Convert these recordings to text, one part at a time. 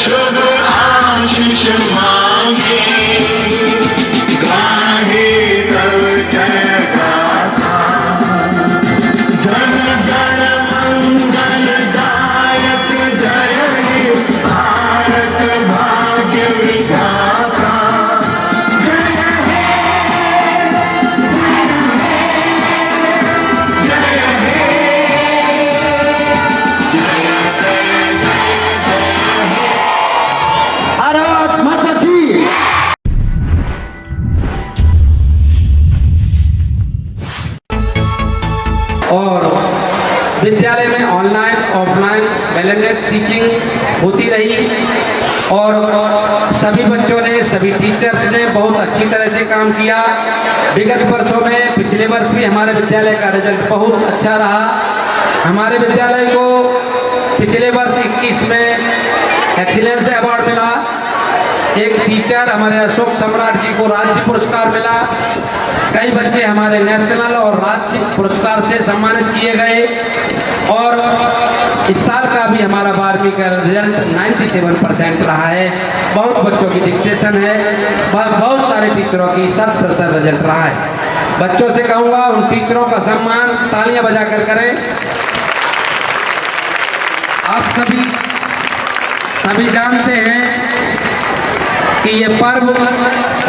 शुभ आशीष मांगे, गाहे तब जय गाथा। जन गण मंगल दायक जय हे भारत भाग्य विधाता। जय हे भारत माता की। और विद्यालय में ऑनलाइन ऑफलाइन बैलेंडेड टीचिंग होती रही और सभी बच्चों ने, सभी टीचर्स ने बहुत अच्छी तरह से काम किया। विगत वर्षों में, पिछले वर्ष भी हमारे विद्यालय का रिजल्ट बहुत अच्छा रहा। हमारे विद्यालय को पिछले वर्ष 21 में एक्सीलेंस अवार्ड मिला। एक टीचर हमारे अशोक सम्राट जी को राज्य पुरस्कार मिला। कई बच्चे हमारे नेशनल और राज्य पुरस्कार से सम्मानित किए गए। और इस साल का भी हमारा 12वीं का रिजल्ट 97% रहा है। बहुत बच्चों की डिक्टेशन है, बहुत सारे टीचरों की 100% रिजल्ट रहा है। बच्चों से कहूँगा उन टीचरों का सम्मान तालियां बजाकर करें। आप सभी जानते हैं कि ये पर्व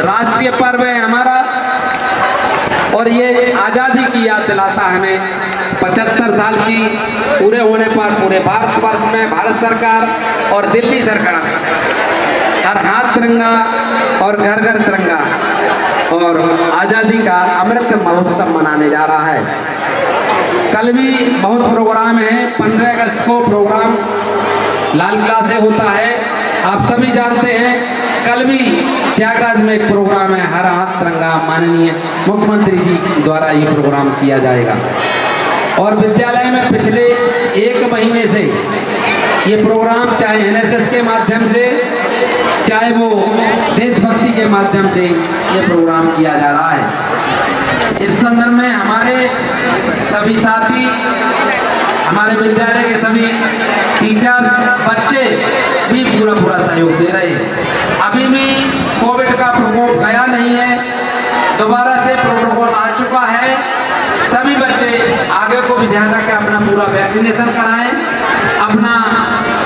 राष्ट्रीय पर्व है हमारा और ये आज़ादी की याद दिलाता है हमें। 75 साल की पूरे होने पर पूरे भारतवर्ष में भारत सरकार और दिल्ली सरकार हर हाथ तिरंगा और घर घर तिरंगा और आज़ादी का अमृत महोत्सव मनाने जा रहा है। कल भी बहुत प्रोग्राम है। 15 अगस्त को प्रोग्राम लाल किला से होता है। आप सभी जानते हैं कल भी त्यागराज में एक प्रोग्राम है, हर हाथ तिरंगा। माननीय मुख्यमंत्री जी द्वारा ये प्रोग्राम किया जाएगा। और विद्यालय में पिछले 1 महीने से ये प्रोग्राम चाहे एनएसएस के माध्यम से, चाहे वो देशभक्ति के माध्यम से ये प्रोग्राम किया जा रहा है। इस संदर्भ में हमारे सभी साथी, हमारे विद्यालय के सभी टीचर्स, बच्चे भी पूरा सहयोग दे रहे हैं। अभी भी कोविड का प्रकोप गया नहीं है, दोबारा से प्रोटोकॉल आ चुका है। सभी बच्चे आगे को भी ध्यान रखें, अपना पूरा वैक्सीनेशन कराएं, अपना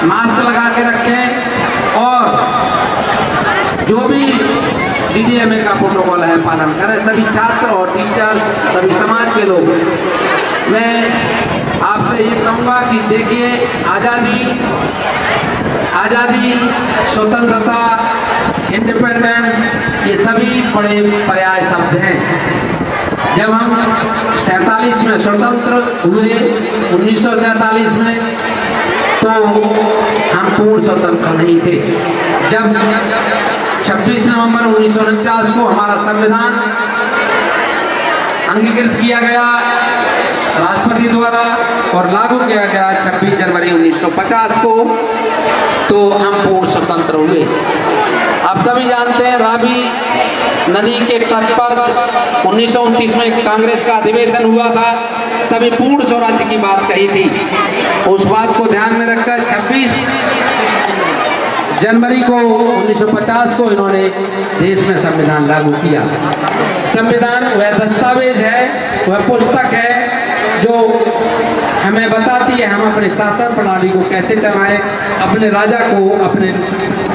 मास्क लगा के रखें और जो भी डीडीएमए का प्रोटोकॉल है पालन करें। सभी छात्र और टीचर्स, सभी समाज के लोग, मैं आपसे ये कहूँगा कि देखिए आज़ादी, स्वतंत्रता, इंडिपेंडेंस, ये सभी बड़े पर्याय शब्द हैं। जब हम 47 में स्वतंत्र हुए, 1947 में, तो हम पूर्ण स्वतंत्र नहीं थे। जब 26 नवंबर 1949 को हमारा संविधान अंगीकृत किया गया राष्ट्रपति द्वारा और लागू किया गया 26 जनवरी 1950 को, तो हम पूर्ण स्वतंत्र हुए। आप सभी जानते हैं रावी नदी के तट पर 1929 में कांग्रेस का अधिवेशन हुआ था, तभी पूर्ण स्वराज्य की बात कही थी। उस बात को ध्यान में रखकर 26 जनवरी को 1950 को इन्होंने देश में संविधान लागू किया। संविधान वह दस्तावेज है, वह पुस्तक है जो हमें बताती है हम अपने शासन प्रणाली को कैसे चलाएं, अपने राजा को, अपने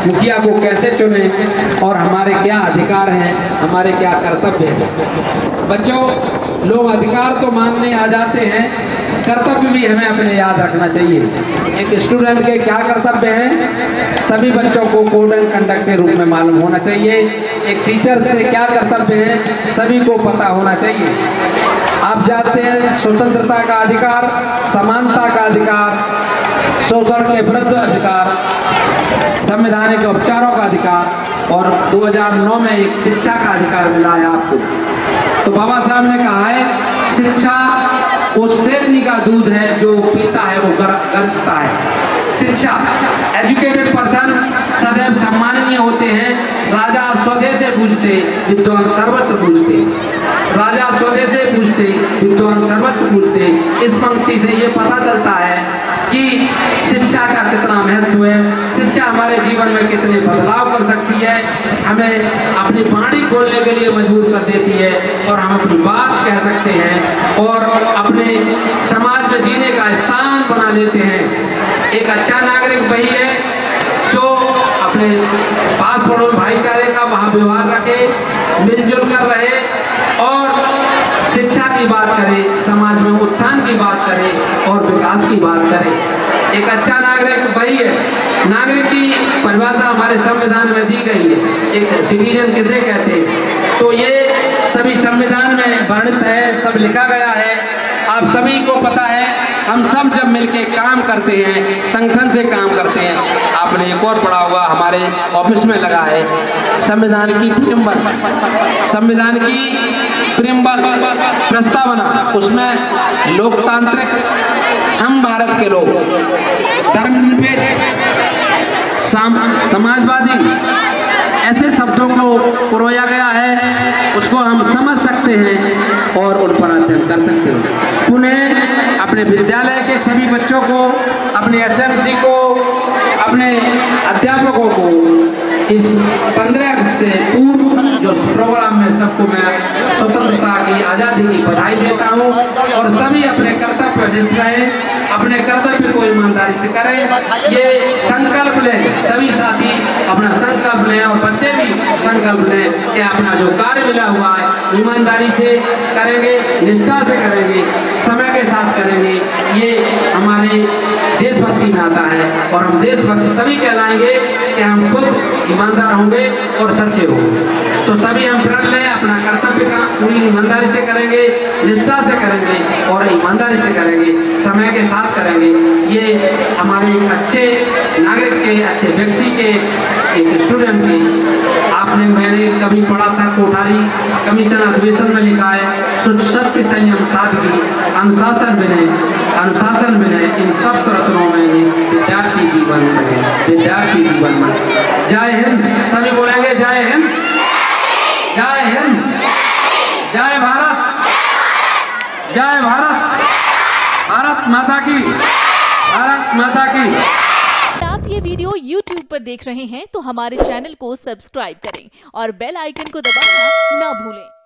मुखिया को कैसे चुने और हमारे क्या अधिकार हैं, हमारे क्या कर्तव्य हैं। बच्चों, लोग अधिकार तो मांगने आ जाते हैं, कर्तव्य भी हमें अपने याद रखना चाहिए। एक स्टूडेंट के क्या कर्तव्य हैं, सभी बच्चों को कोड एंड कंडक्ट के रूप में मालूम होना चाहिए। एक टीचर से क्या कर्तव्य है, सभी को पता होना चाहिए। आप जानते हैं स्वतंत्रता का अधिकार, समानता का अधिकार, शोषण के विरुद्ध अधिकार, संवैधानिक उपचारों का अधिकार और 2009 में एक शिक्षा का अधिकार मिला है आपको। तो बाबा साहब ने कहा है शिक्षा उस शेरनी का दूध है जो पीता है वो गरजता है। शिक्षा, एजुकेटेड पर्सन सदैव सम्माननीय होते हैं। राजा स्वदेश से पूछते, विद्वान सर्वत्र पूछते। राजा स्वदेश से पूछते, विद्वान भगवान सर्वत्र पूजते। इस पंक्ति से ये पता चलता है कि शिक्षा का कितना महत्व है, शिक्षा हमारे जीवन में कितने बदलाव कर सकती है, हमें अपनी वाणी खोलने के लिए मजबूर कर देती है और हम अपनी बात कह सकते हैं और अपने समाज में जीने का स्थान बना लेते हैं। एक अच्छा नागरिक वही है जो अपने पास पड़ोस भाईचारे का वहाँ व्यवहार रखे, मिलजुल कर रहे और शिक्षा की बात करे, समाज में उत्थान की बात करे और विकास की बात करे। एक अच्छा नागरिक वही है। नागरिक की परिभाषा हमारे संविधान में दी गई है। एक सिटीजन किसे कहते हैं, तो ये सभी संविधान में वर्णित है, सब लिखा गया है। आप सभी को पता है, हम सब जब मिलके काम करते हैं, संगठन से काम करते हैं। आपने एक और पढ़ा होगा, हमारे ऑफिस में लगा है संविधान की प्रियम्बल, संविधान की प्रियम्बल प्रस्तावना। उसमें लोकतांत्रिक, हम भारत के लोग, धर्मनिरपेक्ष, समाजवादी, ऐसे शब्दों को पुरोया गया है। उसको हम समझ सकते हैं और उन पर अध्ययन कर सकते हैं। पुनः अपने विद्यालय के सभी बच्चों को, अपने एसएमसी को, अपने अध्यापकों को इस 15 अगस्त के पूर्व जो प्रोग्राम में सबको मैं स्वतंत्रता की, आज़ादी की बधाई देता हूँ और सभी अपने कर्तव्य निष्ठ रहें, अपने कर्तव्य को ईमानदारी से करें। ये संकल्प लें, सभी साथी अपना संकल्प लें और बच्चे भी संकल्प लें कि अपना जो कार्य मिला हुआ है ईमानदारी से करेंगे, निष्ठा से करेंगे, समय के साथ करेंगे। ये हमारे देशभक्ति में आता है और हम देशभक्त तभी कहलाएंगे कि हम खुद ईमानदार होंगे और सच्चे होंगे। तो सभी हम प्रण लें, अपना कर्तव्य का पूरी ईमानदारी से करेंगे, निष्ठा से करेंगे और ईमानदारी से करेंगे, समय के साथ करेंगे। ये हमारे एक अच्छे नागरिक के, अच्छे व्यक्ति के, एक स्टूडेंट की, आपने मैंने कभी पढ़ा था कोठारी कमीशन अधिवेशन में लिखा है, सत्य, संयम, सादगी, अनुशासन विनय, इन सब रत्नों में विद्यार्थी जीवन में, विद्यार्थी जीवन में। जय हिंद। सभी बोलेंगे जय हिंद, जय हिंद, जय भारत, जय भारत, भारत माता की, भारत माता की। आप ये वीडियो YouTube पर देख रहे हैं तो हमारे चैनल को सब्सक्राइब करें और बेल आइकन को दबाना ना भूलें।